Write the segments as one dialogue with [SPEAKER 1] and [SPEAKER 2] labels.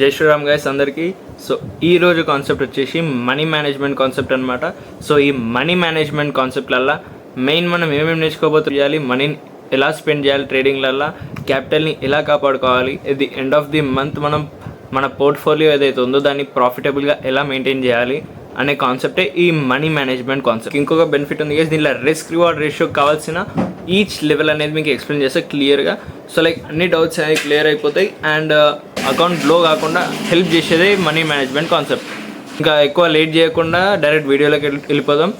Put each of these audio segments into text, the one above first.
[SPEAKER 1] జై శ్రీరామ్ గైస్ అందరికీ. సో ఈరోజు కాన్సెప్ట్ వచ్చేసి మనీ మేనేజ్మెంట్ కాన్సెప్ట్ అనమాట. సో ఈ మనీ మేనేజ్మెంట్ కాన్సెప్ట్లల్లో మెయిన్ మనం ఏమేమి నేర్చుకోబోతుంది, మనీని ఎలా స్పెండ్ చేయాలి, ట్రేడింగ్లల్లో క్యాపిటల్ని ఎలా కాపాడుకోవాలి, at the end of the month మనం మన పోర్ట్ఫోలియో ఏదైతే ఉందో దాన్ని ప్రాఫిటబుల్గా ఎలా మెయింటైన్ చేయాలి అనే కాన్సెప్టే ఈ మనీ మేనేజ్మెంట్ కాన్సెప్ట్. ఇంకొక బెనిఫిట్ ఉంది గైస్, దీనిలో రిస్క్ రివార్డ్ రేషియో కావాల్సిన ఈచ్ లెవెల్ అనేది మీకు ఎక్స్ప్లెయిన్ చేస్తే క్లియర్గా. సో లైక్ అన్ని డౌట్స్ అనేవి క్లియర్ అయిపోతాయి అండ్ అకౌంట్ బ్లో కాకుండా హెల్ప్ చేసేదే మనీ మేనేజ్మెంట్ కాన్సెప్ట్. ఇంకా ఎక్కువ లేట్ చేయకుండా డైరెక్ట్ వీడియోలోకి వెళ్ళిపోదాం.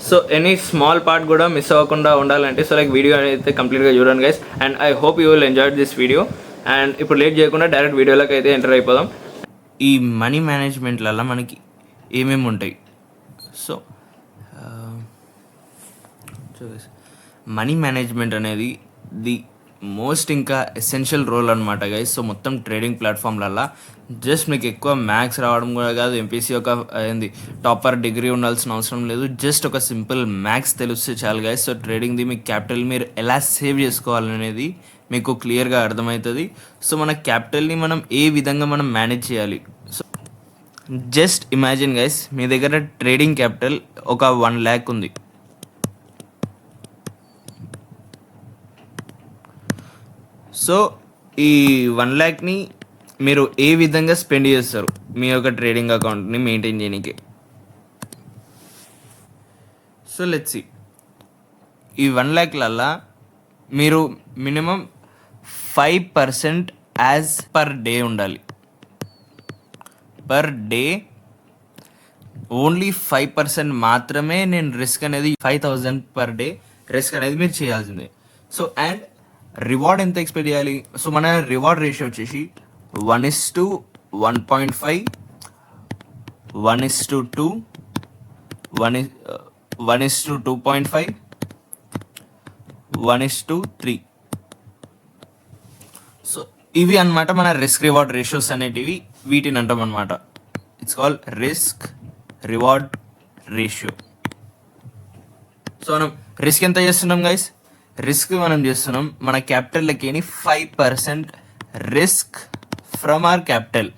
[SPEAKER 1] సో ఎనీ స్మాల్ పార్ట్ కూడా మిస్ అవ్వకుండా ఉండాలంటే సో లైక్ వీడియో అయితే కంప్లీట్గా చూడండి guys. And I hope you will enjoy this video. And ఇప్పుడు లేట్ చేయకుండా డైరెక్ట్ వీడియోలోకి అయితే ఎంటర్ అయిపోదాం. ఈ మనీ మేనేజ్మెంట్లలో మనకి ఏమేమి ఉంటాయి? సో మనీ మేనేజ్మెంట్ అనేది ది మోస్ట్ ఇంకా ఎసెన్షియల్ రోల్ అనమాట గైస్. సో మొత్తం ట్రేడింగ్ ప్లాట్ఫామ్లల్లో జస్ట్ మీకు ఎక్కువ మ్యాథ్స్ రావడం కూడా కాదు, ఎంపీసీ ఒక ఏంది టాపర్ డిగ్రీ ఉండాల్సిన అవసరం లేదు, జస్ట్ ఒక సింపుల్ మ్యాథ్స్ తెలిస్తే చాలు గైస్. సో ట్రేడింగ్ది మీ క్యాపిటల్ మీరు ఎలా సేవ్ చేసుకోవాలనేది మీకు క్లియర్గా అర్థమవుతుంది. సో మన క్యాపిటల్ని మనం ఏ విధంగా మనం మేనేజ్ చేయాలి. సో జస్ట్ ఇమాజిన్ గైస్, మీ దగ్గర ట్రేడింగ్ క్యాపిటల్ ఒక 1 lakh ఉంది. సో ఈ 1 lakhని మీరు ఏ విధంగా స్పెండ్ చేస్తారు మీ యొక్క ట్రేడింగ్ అకౌంట్ని మెయింటైన్ చేయడానికి? సో లెట్స్ సీ, ఈ 1 lakhలల్లా మీరు మినిమం 5% యాజ్ పర్ డే ఉండాలి. పర్ డే ఓన్లీ 5% మాత్రమే నేను రిస్క్ అనేది 5,000 పర్ డే రిస్క్ అనేది మీరు చేయాల్సిందే. సో అండ్ రివార్డ్ ఎంత ఎక్స్పెక్ట్ చేయాలి? సో మన రివార్డ్ రేషియో వచ్చేసి 1:1.5, 1:2, 1:2.5, 1:3. సో ఇవి అన్నమాట మన రిస్క్ రివార్డ్ రేషియోస్ అనేటివి. వీటిని అంటాం అనమాట, it's called risk reward ratio. So మనం రిస్క్ ఎంత చేస్తున్నాం గైస్? రిస్క్ మనం చేస్తున్నాం మన క్యాపిటల్కి 5% రిస్క్ ఫ్రమ్ అవర్ క్యాపిటల్.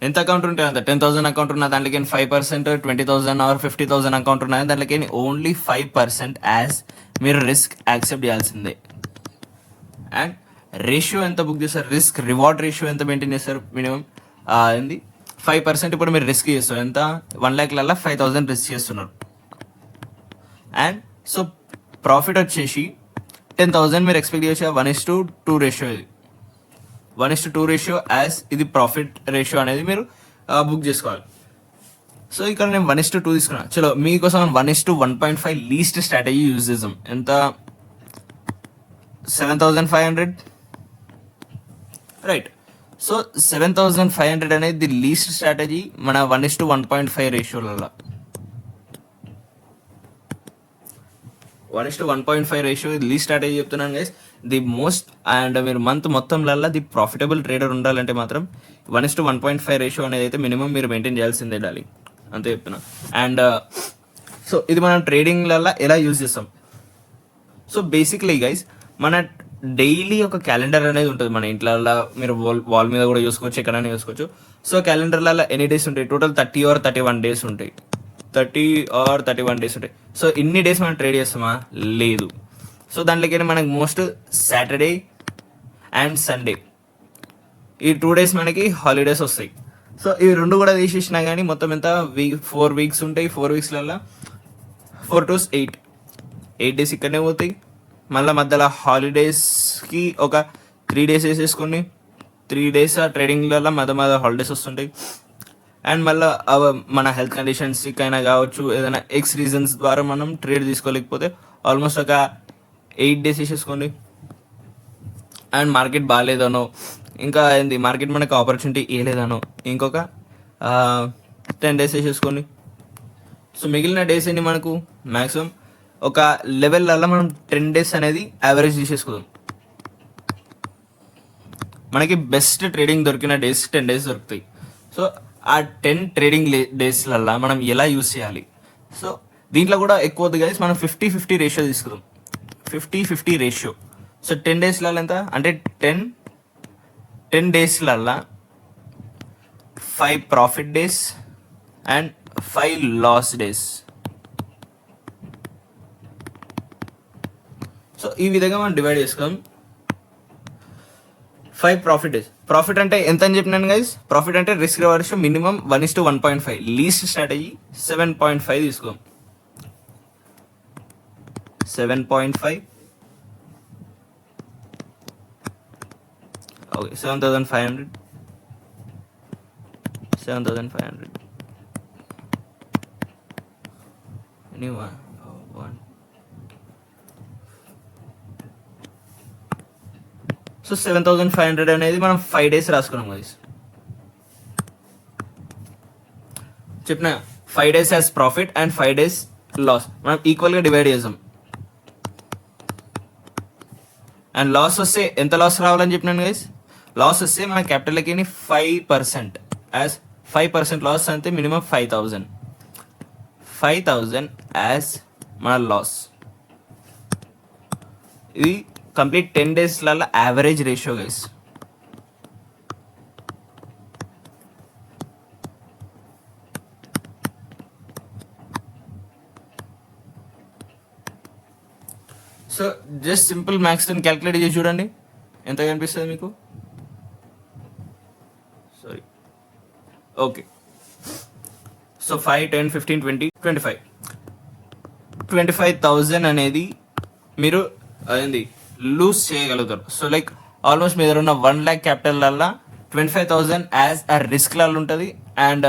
[SPEAKER 1] ఎంత అకౌంట్ ఉంటే అంత, 10,000 అకౌంట్ ఉన్న దాంట్లోకి 5%, 20,000 ఆర్ 50,000 అకౌంట్ ఉన్నాయి దాంట్లోకి ఓన్లీ 5% యాజ్ మీరు రిస్క్ యాక్సెప్ట్ చేయాల్సిందే. అండ్ రేషియో ఎంత బుక్ చేస్తారు? రిస్క్ రివార్డ్ రేషియో ఎంత మెయింటైన్ చేస్తారు? మినిమం ఏంది 5%. ఇప్పుడు మీరు రిస్క్ చేస్తారు ఎంత? 1 lakhలల్లా 5,000 రిస్క్ చేస్తున్నారు. అండ్ సో ప్రాఫిట్ వచ్చేసి 10,000 మీరు ఎక్స్పెక్ట్ చేసే 1:2 రేషియో. ఇది 1:2 రేషియో యాజ్ ఇది ప్రాఫిట్ రేషియో అనేది మీరు బుక్ చేసుకోవాలి. సో ఇక్కడ నేను 1:2 తీసుకున్నా. చలో మీకోసం 1:1.5 లీస్ట్ స్ట్రాటజీ యూజ్ చేద్దాం. ఎంత? 7,500 రైట్. సో 7,500 అనేది ది లీస్ట్ స్ట్రాటజీ మన 1:1.5 రేషియోలలో. 1:1.5 రేషియో లీస్ట్ స్ట్రాటజీ చెప్తున్నాను గైస్. ది మోస్ట్ అండ్ మీరు మంత్ మొత్తంలో ది ప్రాఫిటబుల్ ట్రేడర్ ఉండాలంటే మాత్రం 1:1.5 రేషియో అనేది అయితే మినిమం మీరు మెయింటైన్ చేయాల్సిందే డాలి, అంతే చెప్తున్నా. అండ్ సో ఇది మనం ట్రేడింగ్లలో ఎలా యూజ్ చేస్తాం? సో బేసిక్లీ గైస్ మన డైలీ ఒక క్యాలెండర్ అనేది ఉంటుంది మన ఇంట్లో. మీరు వాల్ మీద కూడా చూసుకోవచ్చు, ఎక్కడైనా చూసుకోవచ్చు. సో క్యాలెండర్లలో ఎన్ని డేస్ ఉంటాయి? టోటల్ 30 or 31 డేస్ ఉంటాయి. 30 or 31 డేస్ ఉంటాయి. సో ఇన్ని డేస్ మనం ట్రేడ్ చేస్తామా? లేదు. సో దాంట్లోకి మనకి మోస్ట్ సాటర్డే అండ్ సండే ఈ 2 days మనకి హాలిడేస్ వస్తాయి. సో ఇవి 2 కూడా తీసేసినా కానీ మొత్తం ఎంత 4 weeks ఉంటాయి. 4 weeksలలో 4 to 8 days ఇక్కడనే పోతాయి. మళ్ళీ మధ్యలో హాలిడేస్కి ఒక 3 days వేసేసుకొని 3 days ట్రేడింగ్లలో మధ్య హాలిడేస్ వస్తుంటాయి. అండ్ మళ్ళీ మన హెల్త్ కండిషన్స్కైనా కావచ్చు, ఏదైనా ఎక్స్ రీజన్స్ ద్వారా మనం ట్రేడ్ తీసుకోలేకపోతే ఆల్మోస్ట్ ఒక 8 days వేసేసుకోండి. అండ్ మార్కెట్ బాగాలేదనో, ఇంకా ఏంది మార్కెట్ మనకు ఆపర్చునిటీ ఇవ్వలేదనో ఇంకొక 10 days వేసేసుకోండి. సో మిగిలిన డేస్ ఏంటి మనకు? మ్యాక్సిమం ఒక లెవెల్లో మనం 10 days అనేది యావరేజ్ తీసేసుకుందాం. మనకి బెస్ట్ ట్రేడింగ్ దొరికిన డేస్ 10 days దొరుకుతాయి. సో ఆ 10 ట్రేడింగ్ డేస్లల్లో మనం ఎలా యూస్ చేయాలి? సో దీంట్లో కూడా ఎక్కువ గైస్ మనం 50-50 రేషియో తీసుకుందాం. 50-50 రేషియో. సో 10 డేస్లలో ఎంత అంటే 10 డేస్లల్లో 5 profit days and 5 loss days. So ఈ విధంగా మనం డివైడ్ చేసుకుందాం. 5 ప్రాఫిట్ డేస్. ప్రాఫిట్ అంటే ఎంత అని చెప్పినాను గైస్? ప్రాఫిట్ అంటే risk reward ratio minimum 1:1.5. Least strategy 7.5 తీసుకోం. 7.5 ఓకే 7,500 anyone one. సో 7,500 అనేది మనం 5 డేస్ రాసుకున్నాం గైస్. చెప్పిన 5 days as profit and 5 days loss మనం ఈక్వల్గా డివైడ్ చేసాం. అండ్ లాస్ వస్తే ఎంత లాస్ రావాలని చెప్పినాను గైస్? లాస్ వస్తే మన క్యాపిటల్కి 5% యాజ్ 5% లాస్ అంటే మినిమం 5,000 యాజ్ మన లాస్. ఇది కంప్లీట్ 10 డేస్లలో average ratio guys. So just simple maths calculate చేసి చూడండి ఎంత కనిపిస్తుంది మీకు. Sorry okay. సో 5, 10, 15, 20, 25,000 అనేది మీరు అదేంది లూజ్ చేయగలుగుతారు. సో లైక్ ఆల్మోస్ట్ మీ దగ్గర ఉన్న 1 lakh capital 25,000 as a risk లలో ఉంటుంది. అండ్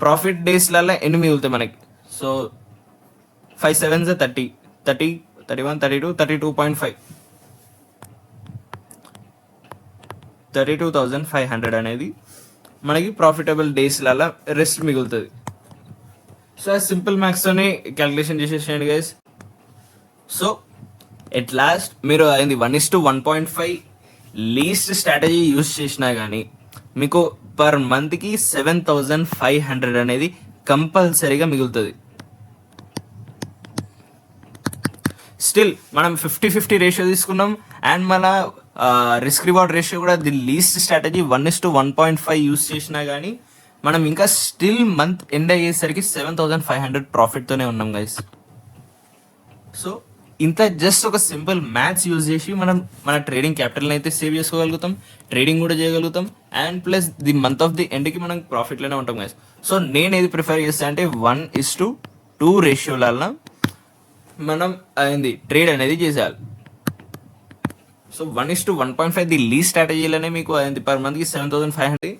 [SPEAKER 1] ప్రాఫిట్ డేస్లలో ఎన్ని మిగులుతాయి మనకి? సో 5 7s 30, 31, 32, 32.5, 32,500 అనేది మనకి ప్రాఫిటబుల్ డేస్లలో రెస్ట్ మిగులుతుంది. సో సింపుల్ మ్యాథ్స్తోనే క్యాలిక్యులేషన్ చేసేసేయండి గైస్. సో ఎట్ లాస్ట్ మీరు అయింది 1:1.5 లీస్ట్ స్ట్రాటజీ యూస్ చేసినా కానీ మీకు పర్ మంత్కి 7,500 అనేది కంపల్సరీగా మిగులుతుంది. స్టిల్ మనం 50-50 రేషియో తీసుకున్నాం. అండ్ మన రిస్క్ రివార్డ్ రేషియో కూడా ది లీస్ట్ స్ట్రాటజీ 1:1.5 యూస్ చేసినా కానీ మనం ఇంకా స్టిల్ మంత్ ఎండ్ అయ్యేసరికి 7,500 ప్రాఫిట్తోనే ఉన్నాం గైస్. సో ఇంత జస్ట్ ఒక సింపుల్ మ్యాథ్స్ యూజ్ చేసి మనం మన ట్రేడింగ్ క్యాపిటల్ని అయితే సేవ్ చేసుకోగలుగుతాం, ట్రేడింగ్ కూడా చేయగలుగుతాం. And plus the month of the ఎండ్కి మనం ప్రాఫిట్లోనే ఉంటాం గైస్. సో నేను ఏది ప్రిఫర్ చేస్తాను అంటే 1:2 రేషియోలలో మనం అయింది ట్రేడ్ అనేది చేసేయాలి. సో 1:1.5 ది లీస్ట్ స్ట్రాటజీలోనే మీకు అయింది పర్ మంత్కి 7,500.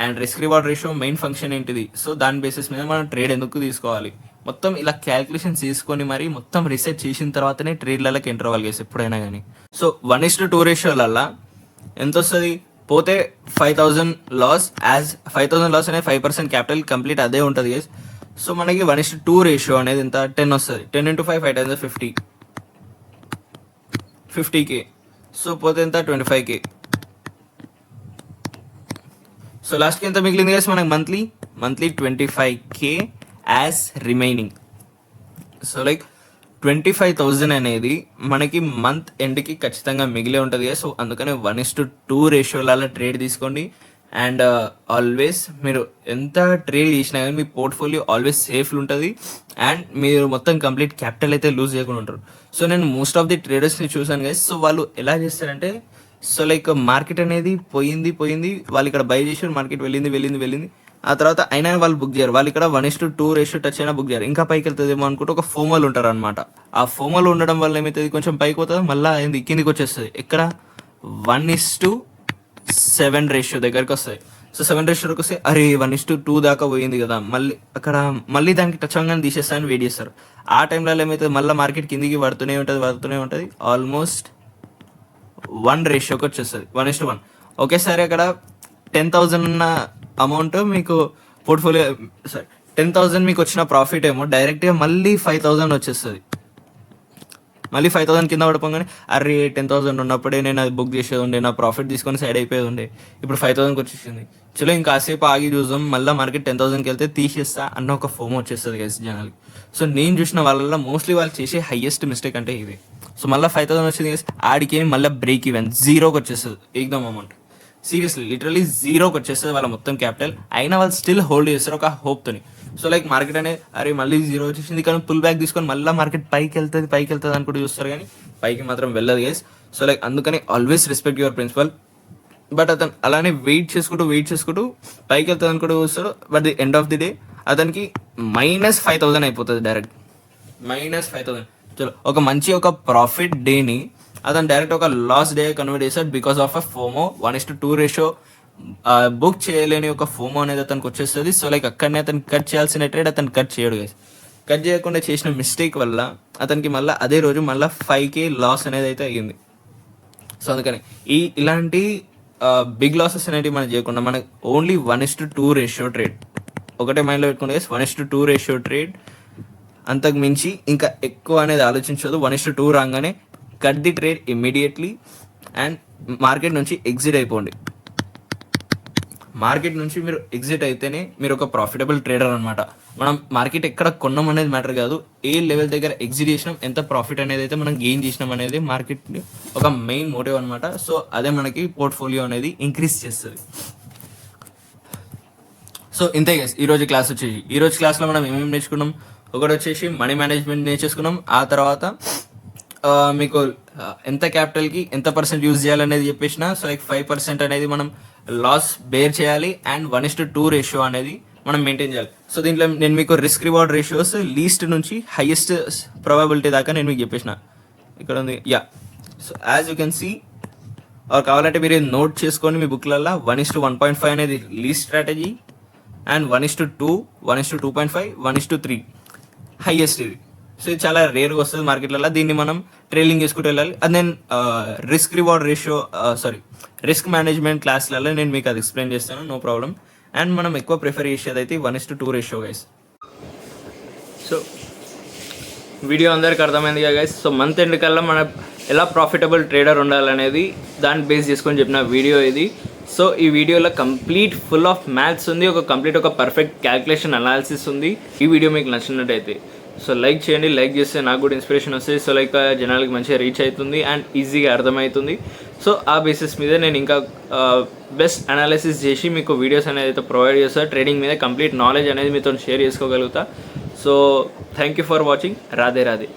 [SPEAKER 1] And risk reward ratio main function ఏంటిది? సో దాని బేసిస్ మీద మనం ట్రేడ్ ఎందుకు తీసుకోవాలి మొత్తం ఇలా క్యాల్కులేషన్స్ తీసుకొని మరి మొత్తం రీసెర్చ్ చేసిన తర్వాతనే ట్రేడ్లకి ఎంటర్ అవ్వాలి గైస్ ఎప్పుడైనా కానీ. సో 1:2 రేషియోలల్లో ఎంత వస్తుంది? పోతే 5,000 లాస్ యాజ్ 5,000 లాస్ అనేది 5% క్యాపిటల్ కంప్లీట్ అదే ఉంటుంది గైస్. సో మనకి 1:2 రేషియో అనేది ఎంత 10 వస్తుంది. 10 × 5 5 times 50K. సో పోతే ఎంత 25K. సో లాస్ట్కి ఎంత మిగిలింది గైస్ మనకి monthly 25K as remaining. So like 25,000 అనేది మనకి మంత్ ఎండ్కి ఖచ్చితంగా మిగిలే ఉంటుంది కదా. సో అందుకనే 1:2 రేషియోలలో ట్రేడ్ తీసుకోండి. అండ్ ఆల్వేస్ మీరు ఎంత ట్రేడ్ చేసినా కానీ మీ పోర్ట్ఫోలియో ఆల్వేస్ సేఫ్లు ఉంటుంది. అండ్ మీరు మొత్తం కంప్లీట్ క్యాపిటల్ అయితే లూజ్ చేయకుండా ఉంటారు. సో నేను మోస్ట్ ఆఫ్ ది ట్రేడర్స్ని చూసాను గైస్. సో వాళ్ళు ఎలా చేస్తారంటే సో లైక్ మార్కెట్ అనేది పోయింది వాళ్ళు ఇక్కడ బై చేసారు, మార్కెట్ వెళ్ళింది ఆ తర్వాత అయినా వాళ్ళు బుక్ చేయరు. వాళ్ళు ఇక్కడ 1:2 రేషియో టచ్ అయినా బుక్ చేయరు. ఇంకా పైకి వెళ్తుందేమో అనుకుంటే ఒక ఫోమోలు ఉంటారు అనమాట. ఆ ఫోమోలు ఉండడం వల్ల ఏమవుతుంది కొంచెం పైకి పోతుంది, మళ్ళీ అయింది కిందికి వచ్చేస్తుంది. ఇక్కడ 1:7 రేషియో దగ్గరికి వస్తాయి. సో 7 రేషియోకి వస్తే అరే 1:2 దాకా పోయింది కదా, మళ్ళీ దానికి టచ్ అవగానే తీసేస్తానని వెయిట్ చేస్తారు. ఆ టైంలో ఏమవుతుంది మళ్ళీ మార్కెట్ కిందికి పడుతూనే ఉంటుంది. ఆల్మోస్ట్ 1 రేషియోకి వచ్చేస్తుంది 1:1. ఒకేసారి అక్కడ 10,000 ఉన్న అమౌంట్ మీకు పోర్ట్ఫోలియో 10,000 మీకు వచ్చిన ప్రాఫిట్ ఏమో డైరెక్ట్గా మళ్ళీ 5,000 వచ్చేస్తుంది. మళ్ళీ 5,000 కింద పడిపోగానే అరే 10,000 ఉన్నప్పుడే నేను అది బుక్ చేసేది ఉండే, నా ప్రాఫిట్ తీసుకొని సైడ్ అయిపోయేది ఉండే, ఇప్పుడు 5,000కి వచ్చేసింది, చలో ఇంకాసేపు ఆగి చూద్దాం, మళ్ళీ మార్కెట్ 10,000కి వెళ్తే తీసేస్తా అన్న ఒక ఫోమ్ వచ్చేస్తుంది గైస్ జనాలకి. సో నేను చూసిన వాళ్ళల్లో మోస్ట్లీ వాళ్ళు చేసే హైయెస్ట్ మిస్టేక్ అంటే ఇదే. సో మళ్ళీ 5,000 వచ్చింది గైస్, ఆడికి మళ్ళీ బ్రేక్ ఈవెన్ జీరోకి వచ్చేస్తుంది ఏకదమ్ అమౌంట్. సీరియస్లీ లిటరలీ జీరోకి వచ్చేస్తుంది వాళ్ళ మొత్తం క్యాపిటల్. అయినా వాళ్ళు స్టిల్ హోల్డ్ చేస్తారు ఒక హోప్తోని. సో లైక్ మార్కెట్ అనేది అరే మళ్ళీ జీరో వచ్చేసింది కానీ పుల్ బ్యాక్ తీసుకొని మళ్ళీ మార్కెట్ పైకి వెళ్తుంది అని కూడా చూస్తారు కానీ పైకి మాత్రం వెళ్ళదు గైస్. సో లైక్ అందుకని always respect your principle. But అతను అలానే వెయిట్ చేసుకుంటూ పైకి వెళ్తుంది అని కూడా చూస్తాడు. But the end of the day అతనికి -5,000 అయిపోతుంది డైరెక్ట్. -5,000. చలో ఒక మంచి ఒక ప్రాఫిట్ డేని అతను డైరెక్ట్ ఒక లాస్ డే కన్వర్ట్ చేశాడు because of a FOMO 1:2 ratio book చేయలేని ఒక ఫోమో అనేది అతనికి వచ్చేస్తుంది. సో లైక్ అక్కడనే అతను కట్ చేయాల్సిన ట్రేడ్ అతను కట్ చేయడు గైస్. కట్ చేయకుండా చేసిన మిస్టేక్ వల్ల అతనికి మళ్ళీ అదే రోజు మళ్ళీ 5K లాస్ అనేది అయితే అయ్యింది. సో అందుకని ఇలాంటి బిగ్ లాసెస్ అనేవి మనం చేయకుండా మనకు ఓన్లీ 1:2 రేషియో ట్రేడ్ ఒకటే మైండ్లో పెట్టుకుంటే 1:2 రేషియో ట్రేడ్, అంతకు మించి ఇంకా ఎక్కువ అనేది ఆలోచించదు. 1:2 రాగానే cut the trade immediately and market నుంచి ఎగ్జిట్ అయిపోండి. మార్కెట్ నుంచి మీరు ఎగ్జిట్ అయితేనే మీరు ఒక ప్రాఫిటబుల్ ట్రేడర్ అనమాట. మనం మార్కెట్ ఎక్కడ కొన్నాం అనేది మ్యాటర్ కాదు, ఏ లెవెల్ దగ్గర ఎగ్జిట్ చేసినాం, ఎంత ప్రాఫిట్ అనేది అయితే మనం గెయిన్ చేసినాం అనేది మార్కెట్ ఒక మెయిన్ మోటివ్ అనమాట. సో అదే మనకి పోర్ట్ఫోలియో అనేది ఇంక్రీజ్ చేస్తుంది. సో ఇంతే గైస్ ఈరోజు క్లాస్ వచ్చేసి. ఈరోజు క్లాస్లో మనం ఏమేమి నేర్చుకున్నాం, ఒకటి వచ్చేసి మనీ మేనేజ్మెంట్ నేర్చేసుకున్నాం. ఆ తర్వాత మీకు ఎంత క్యాపిటల్కి ఎంత % యూజ్ చేయాలనేది చెప్పేసిన. సో లైక్ 5% అనేది మనం లాస్ బేర్ చేయాలి అండ్ 1:2 రేషియో అనేది మనం మెయింటైన్ చేయాలి. సో దీంట్లో నేను మీకు రిస్క్ రివార్డ్ రేషియోస్ లీస్ట్ నుంచి హైయెస్ట్ ప్రాబబిలిటీ దాకా నేను మీకు చెప్పేసిన. ఇక్కడ ఉంది yeah. So as you can see కావాలంటే మీరు నోట్ చేసుకొని మీ బుక్లల్లో 1:1.5 అనేది లీస్ట్ స్ట్రాటజీ అండ్ 1:2, 1:2.5, 1:3 హైయెస్ట్ ఇది. సో ఇది చాలా రేర్గా వస్తుంది మార్కెట్లలో. దీన్ని మనం ట్రైలింగ్ చేసుకుంటూ వెళ్ళాలి. అది నేను risk reward ratio risk management క్లాస్లలో నేను మీకు అది ఎక్స్ప్లెయిన్ చేస్తాను, నో ప్రాబ్లం. అండ్ మనం ఎక్కువ ప్రిఫర్ చేసేది అయితే 1:2 రేషియో గైస్. సో వీడియో అందరికి అర్థమైంది కదా గైస్. సో మంత్ ఎండ్ కల్లా మన ఎలా ప్రాఫిటబుల్ ట్రేడర్ ఉండాలనేది దాన్ని బేస్ చేసుకొని చెప్పిన వీడియో ఇది. సో ఈ వీడియోలో కంప్లీట్ ఫుల్ ఆఫ్ మ్యాథ్స్ ఉంది, ఒక పర్ఫెక్ట్ క్యాల్కులేషన్ అనాలిసిస్ ఉంది. ఈ వీడియో మీకు నచ్చినట్టయితే సో లైక్ చేయండి. లైక్ చేస్తే నాకు కూడా ఇన్స్పిరేషన్ వస్తుంది. సో లైక్ జనాలకి మంచిగా రీచ్ అవుతుంది అండ్ ఈజీగా అర్థమవుతుంది. సో ఆ బేసిస్ మీద నేను ఇంకా బెస్ట్ అనాలిసిస్ చేసి మీకు వీడియోస్ అనేది అయితే ప్రొవైడ్ చేస్తాను. ట్రేడింగ్ మీద కంప్లీట్ నాలెడ్జ్ అనేది మీతో షేర్ చేసుకోగలుగుతా. So thank you for watching. Radhe Radhe.